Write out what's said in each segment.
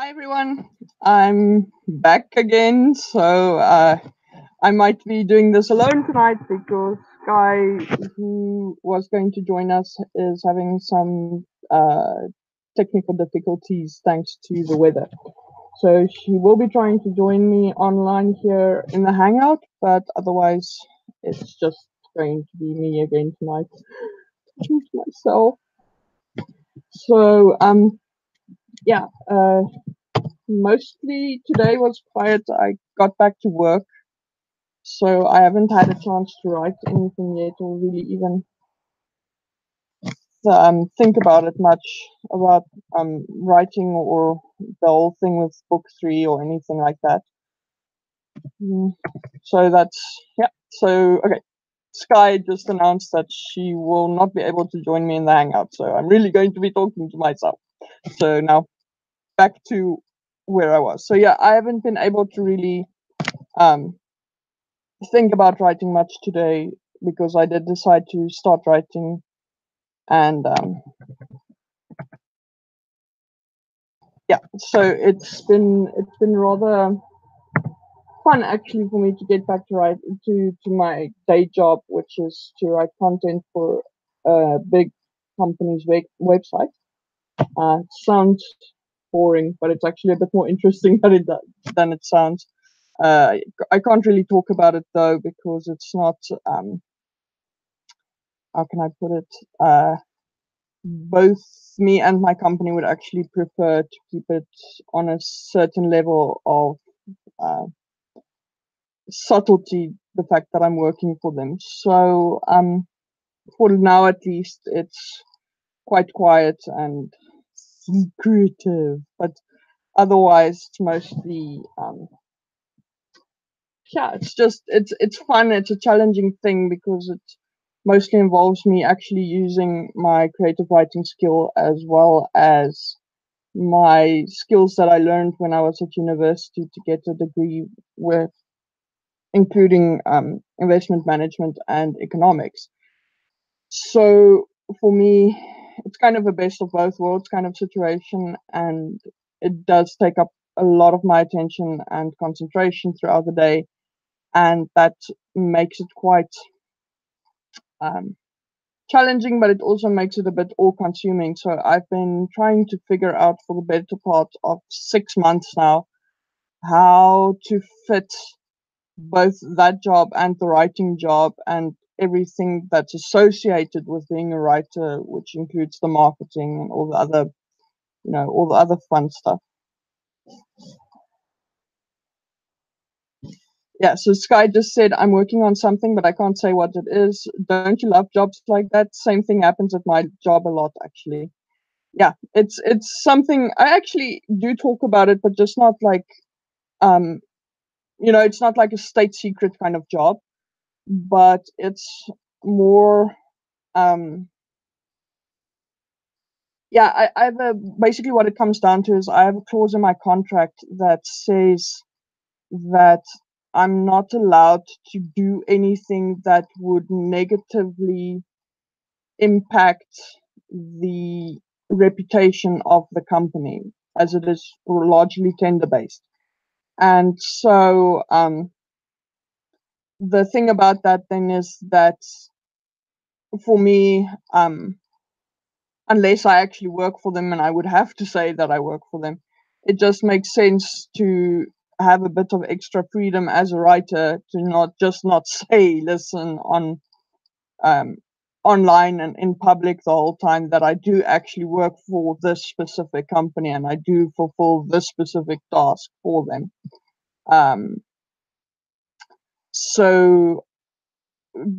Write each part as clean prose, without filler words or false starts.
Hi everyone, I'm back again. So I might be doing this alone tonight because Sky, who was going to join us, is having some technical difficulties thanks to the weather. So she will be trying to join me online here in the Hangout, but otherwise it's just going to be me again tonight. Choose myself. So yeah. Mostly today was quiet. I got back to work, so I haven't had a chance to write anything yet or really even think about it much about writing or the whole thing with book three or anything like that. Mm, So that's yeah. So okay, Sky just announced that she will not be able to join me in the Hangout, so I'm really going to be talking to myself. So now back to where I was. So yeah, I haven't been able to really um think about writing much today because I did decide to start writing, and yeah, so it's been rather fun actually for me to get back to write to my day job, which is to write content for a big company's website. It sounds boring, but it's actually a bit more interesting than it sounds. Uh, I can't really talk about it though because it's not how can I put it? Both me and my company would actually prefer to keep it on a certain level of uh, subtlety, the fact that I'm working for them. So for now at least, it's quite quiet and secretive, but otherwise it's mostly yeah, it's fun. It's a challenging thing because it mostly involves me actually using my creative writing skill as well as my skills that I learned when I was at university to get a degree with, including investment management and economics. So for me, it's kind of a best of both worlds kind of situation, and it does take up a lot of my attention and concentration throughout the day, and that makes it quite um, challenging, but it also makes it a bit all consuming. So I've been trying to figure out for the better part of 6 months now how to fit both that job and the writing job and everything that's associated with being a writer, which includes the marketing and all the other, all the other fun stuff. Yeah, so Sky just said, I'm working on something, but I can't say what it is. Don't you love jobs like that? Same thing happens at my job a lot, actually. Yeah, it's something I actually do talk about it, but just not like, um, it's not like a state secret kind of job, but it's more um yeah, I have a basically what it comes down to is I have a clause in my contract that says that I'm not allowed to do anything that would negatively impact the reputation of the company, as it is largely tender based. And so the thing about that then is that for me, unless I actually work for them, and I would have to say that I work for them, it just makes sense to have a bit of extra freedom as a writer to not say, listen, on um, online and in public the whole time that I do actually work for this specific company and I do fulfill this specific task for them. Um, so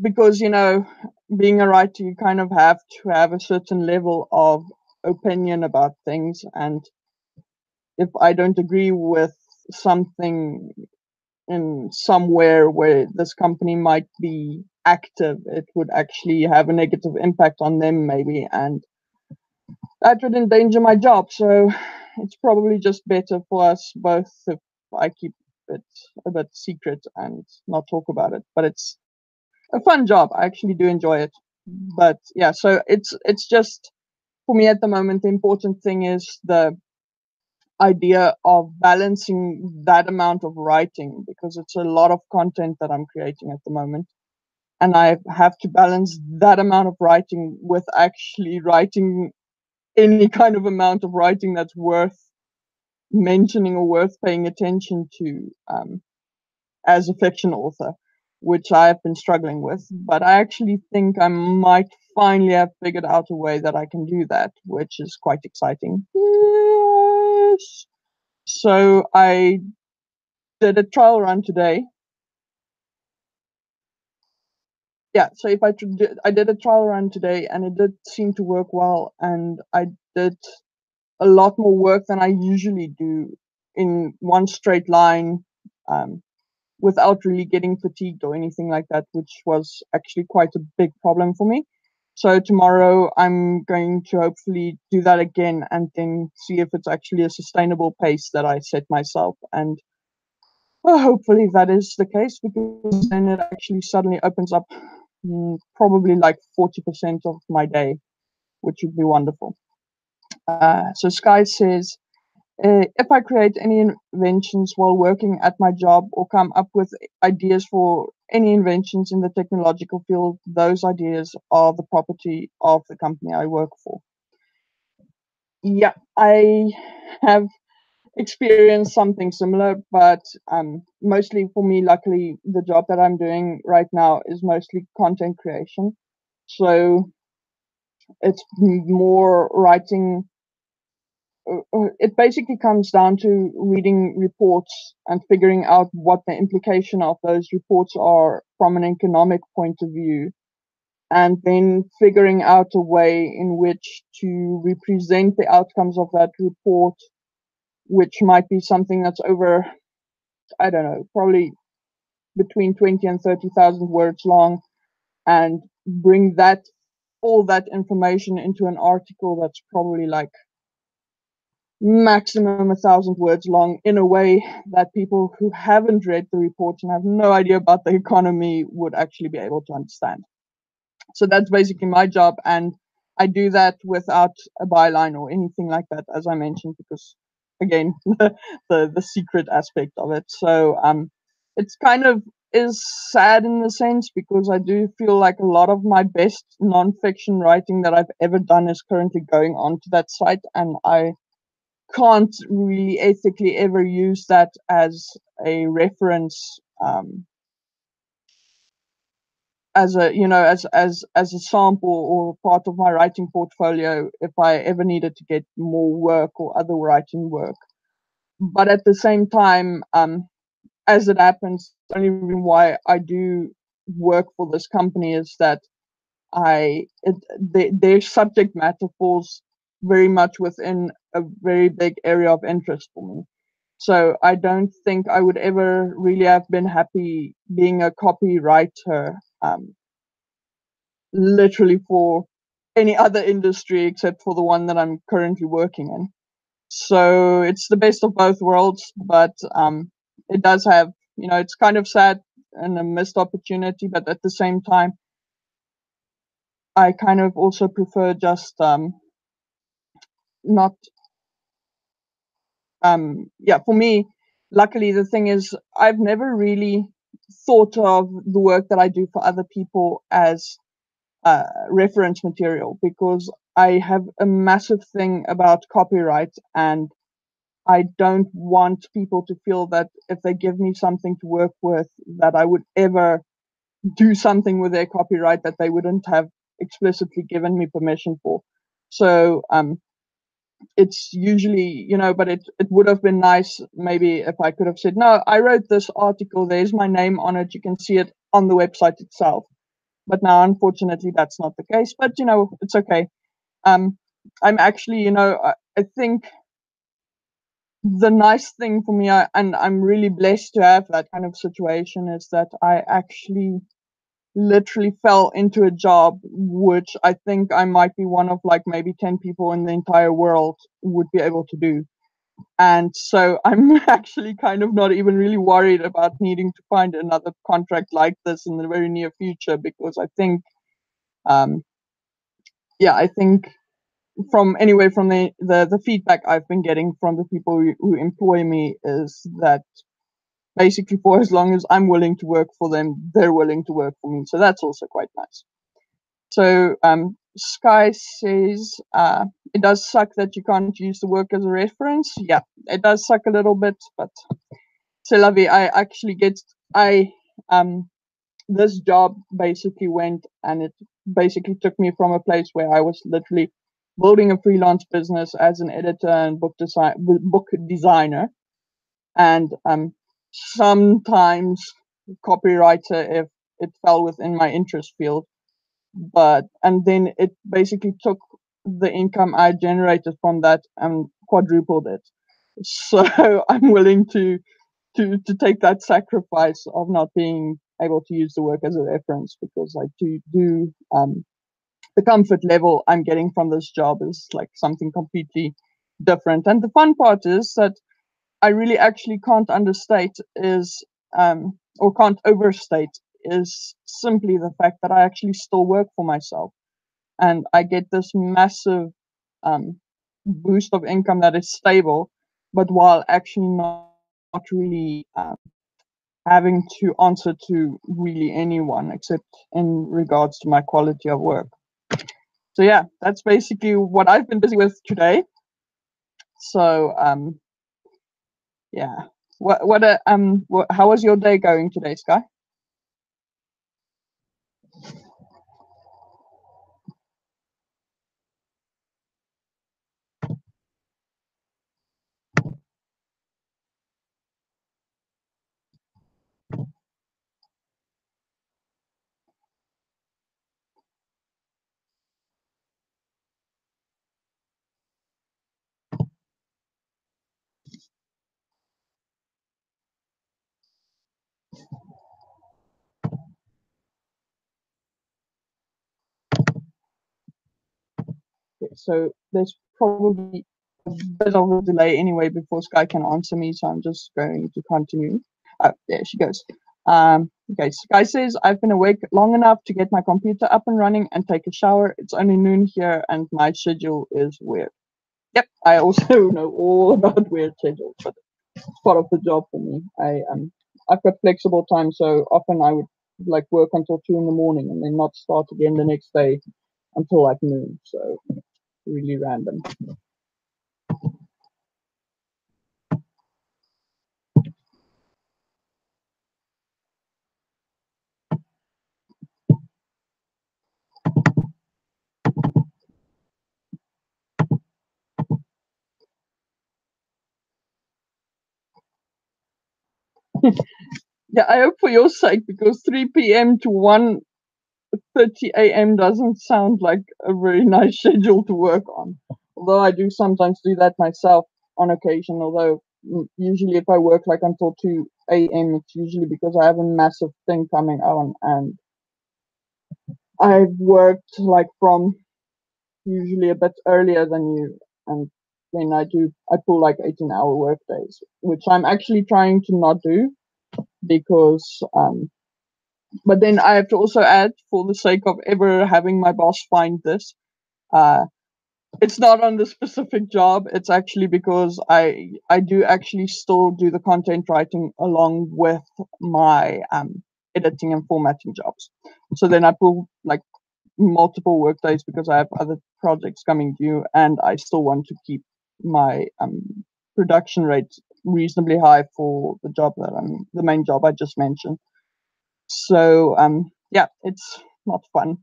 because being a writer, you kind of have to have a certain level of opinion about things, and if I don't agree with something in somewhere where this company might be active, it would actually have a negative impact on them maybe, and that would endanger my job. So it's probably just better for us both if I keep it a bit secret and not talk about it. But it's a fun job. I actually do enjoy it. But yeah, so it's just for me at the moment the important thing is idea of balancing that amount of writing, because it's a lot of content that I'm creating at the moment. And I have to balance that amount of writing with actually writing any kind of amount of writing that's worth mentioning or worth paying attention to, as a fiction author, which I have been struggling with. But I actually think I might finally have figured out a way that I can do that, which is quite exciting. Yes. So I did a trial run today. Yeah, so if I did a trial run today, and it did seem to work well, and I did a lot more work than I usually do in one straight line, um, without really getting fatigued or anything like that, which was actually quite a big problem for me. So tomorrow I'm going to hopefully do that again and then see if it's actually a sustainable pace that I set myself. And well, hopefully that is the case, because then it actually suddenly opens up probably like 40% of my day, which would be wonderful. So Sky says, if I create any inventions while working at my job or come up with ideas for any inventions in the technological field, those ideas are the property of the company I work for. Yeah, I have experienced something similar, but mostly for me, luckily, the job that I'm doing right now is mostly content creation. So it's more writing. It basically comes down to reading reports and figuring out what the implication of those reports are from an economic point of view, and then figuring out a way in which to represent the outcomes of that report, which might be something that's over, I don't know, probably between 20 and 30,000 words long, and bring that all that information into an article that's probably like maximum 1,000 words long, in a way that people who haven't read the report and have no idea about the economy would actually be able to understand. So that's basically my job, and I do that without a byline or anything like that, as I mentioned, because again, the secret aspect of it. So it's kind of is sad in the sense, because I do feel like a lot of my best nonfiction writing that I've ever done is currently going onto that site, and I can't really ethically ever use that as a reference, as a, as a sample or part of my writing portfolio if I ever needed to get more work or other writing work. But at the same time, as it happens, the only reason why I do work for this company is that their subject matter falls very much within a very big area of interest for me. So I don't think I would ever really have been happy being a copywriter, literally for any other industry except for the one that I'm currently working in. So it's the best of both worlds, but it does have, it's kind of sad and a missed opportunity, but at the same time, I kind of also prefer just not, yeah, for me, luckily, the thing is, I've never really thought of the work that I do for other people as reference material, because I have a massive thing about copyright, and I don't want people to feel that if they give me something to work with, that I would ever do something with their copyright that they wouldn't have explicitly given me permission for. So it's usually, but it would have been nice maybe if I could have said, no, I wrote this article, there's my name on it, you can see it on the website itself. But now, unfortunately, that's not the case. But it's okay. I'm actually, I think the nice thing for me, and I'm really blessed to have that kind of situation, is that I actually literally fell into a job which I think I might be one of like maybe 10 people in the entire world would be able to do. And so I'm actually kind of not even really worried about needing to find another contract like this in the very near future, because I think, yeah, I think from anyway from the feedback I've been getting from the people who employ me is that basically for as long as I'm willing to work for them, they're willing to work for me. So that's also quite nice. So Sky says it does suck that you can't use the work as a reference. Yeah, it does suck a little bit, but c'est la vie. I actually get this job basically went and it basically took me from a place where I was literally building a freelance business as an editor and book designer, and sometimes copywriter if it fell within my interest field. But and then it basically took the income I generated from that and quadrupled it. So I'm willing to take that sacrifice of not being able to use the work as a reference, because I do the comfort level I'm getting from this job is like something completely different. And the fun part is that I really actually can't understate is or can't overstate is simply the fact that I actually still work for myself and I get this massive boost of income that is stable, but while actually not really having to answer to really anyone except in regards to my quality of work. So yeah, that's basically what I've been busy with today. So yeah, how was your day going today, Sky? Okay, so there's probably a bit of a delay anyway before Sky can answer me, so I'm just going to continue. There she goes. Okay, Sky says, I've been awake long enough to get my computer up and running and take a shower. It's only noon here and my schedule is weird. Yep, I also know all about weird schedules, but it's part of the job for me. I've got flexible time, so often I would like work until 2 in the morning and then not start again the next day until like noon. So really random. Yeah, I hope for your sake, because 3 p.m. to 1:30 a.m. doesn't sound like a very nice schedule to work on. Although I do sometimes do that myself on occasion. Although usually if I work like until 2 a.m., it's usually because I have a massive thing coming on, and I've worked like from usually a bit earlier than you, and then I pull like 18-hour work days, which I'm actually trying to not do because but then I have to also add, for the sake of ever having my boss find this, uh, it's not on the specific job. It's actually because I do actually still do the content writing along with my editing and formatting jobs. So then I pull like multiple work days because I have other projects coming due, and I still want to keep my production rate reasonably high for the job that the main job I just mentioned. So yeah, it's not fun.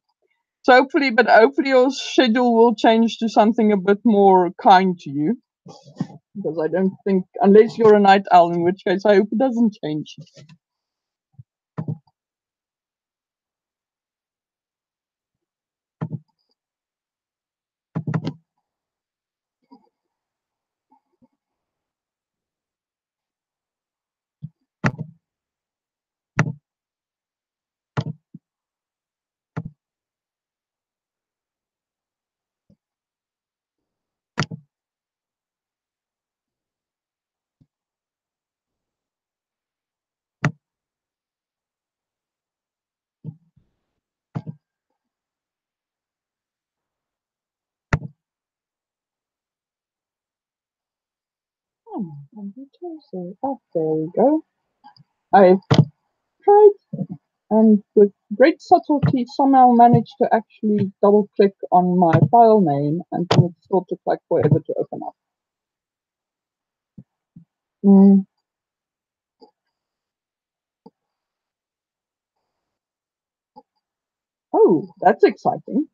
So hopefully your schedule will change to something a bit more kind to you, because I don't think, unless you're a night owl, in which case I hope it doesn't change. Oh, there we go. I've tried and with great subtlety somehow managed to actually double click on my file name and then it still took like forever to open up. Mm. Oh, that's exciting.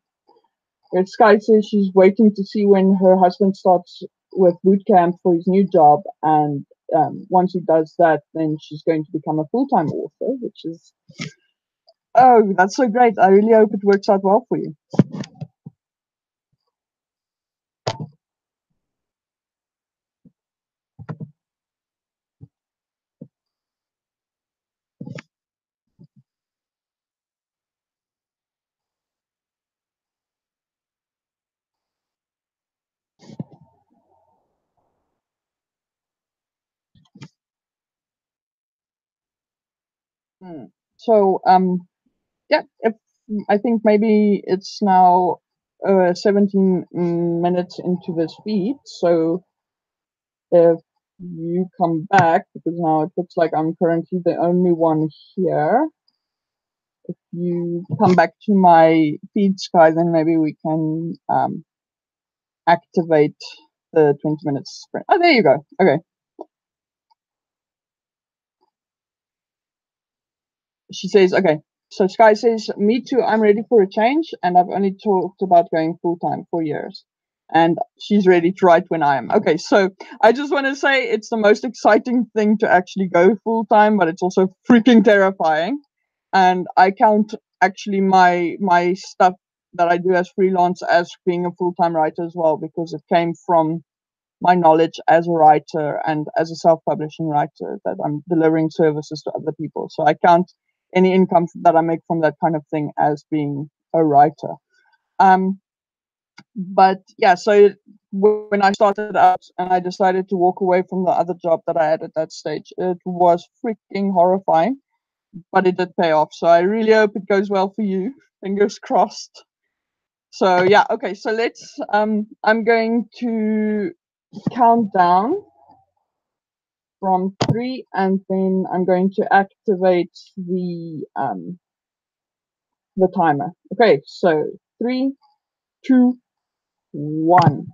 Sky says she's waiting to see when her husband starts with boot camp for his new job, and once he does that, then she's going to become a full-time author, which is, oh, that's so great. I really hope it works out well for you. Hmm. So, yeah, if I think maybe it's now 17 minutes into this feed, so if you come back, because now it looks like I'm currently the only one here. If you come back to my feed, Sky, then maybe we can activate the 20 minutes sprint. Oh, there you go. Okay. She says, okay. So Sky says, me too, I'm ready for a change, and I've only talked about going full time for years. And she's ready to write when I am. Okay, so I just want to say it's the most exciting thing to actually go full time, but it's also freaking terrifying. And I count actually my stuff that I do as freelance as being a full time writer as well, because it came from my knowledge as a writer and as a self-publishing writer that I'm delivering services to other people. So I count any income that I make from that kind of thing as being a writer. Um, but yeah, so when I started out and I decided to walk away from the other job that I had at that stage, it was freaking horrifying, but it did pay off. So I really hope it goes well for you. Fingers crossed. So yeah, okay. So let's. I'm going to count down from 3, and then I'm going to activate the timer. Okay, so 3, 2, 1.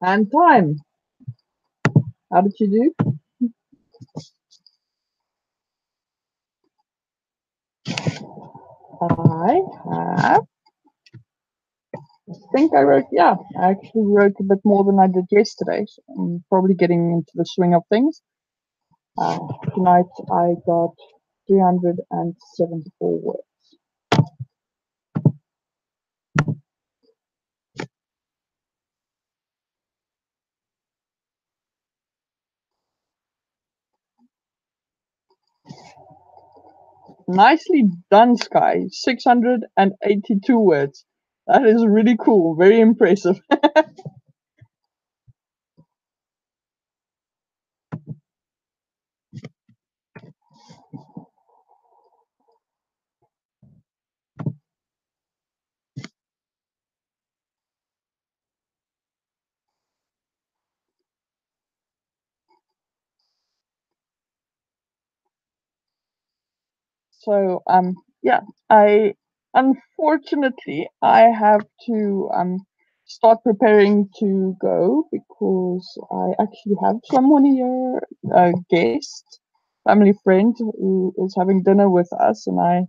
And time. How did you do? I have. I think I wrote. Yeah, I actually wrote a bit more than I did yesterday. So I'm probably getting into the swing of things. Uh, Tonight I got 374 words. Nicely done, Sky. 682 words. That is really cool. Very impressive. So yeah, I unfortunately I have to start preparing to go because I actually have someone here, a guest, family friend who is having dinner with us, and I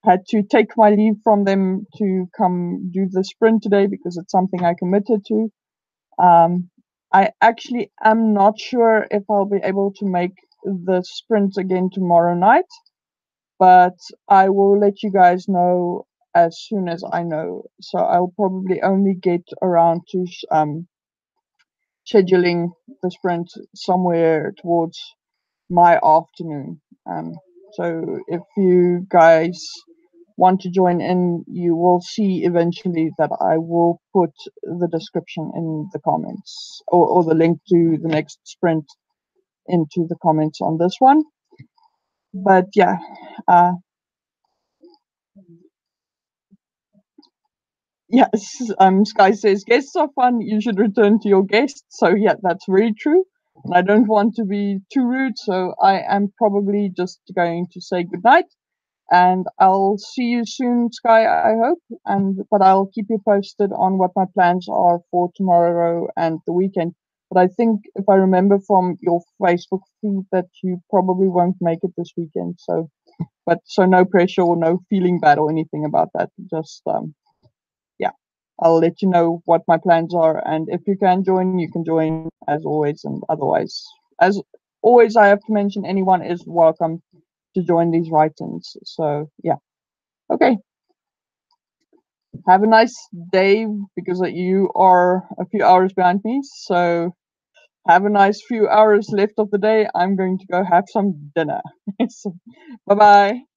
had to take my leave from them to come do the sprint today because it's something I committed to. Um, I actually am not sure if I'll be able to make the sprint again tomorrow night, but I will let you guys know as soon as I know. So I'll probably only get around to scheduling the sprint somewhere towards my afternoon. So if you guys want to join in, you will see eventually that I will put the description in the comments, or the link to the next sprint into the comments on this one. But yeah, uh, yes, Sky says guests are fun. You should return to your guests. So yeah, that's very true. And I don't want to be too rude, so I am probably just going to say goodnight. And I'll see you soon, Sky. I hope. And but I'll keep you posted on what my plans are for tomorrow and the weekend. But I think if I remember from your Facebook feed that you probably won't make it this weekend. So, but so no pressure or no feeling bad or anything about that. Just yeah, I'll let you know what my plans are, and if you can join, you can join as always, and otherwise, as always, I have to mention anyone is welcome to join these write-ins. So yeah, okay. Have a nice day because you are a few hours behind me. So have a nice few hours left of the day. I'm going to go have some dinner. So, bye bye.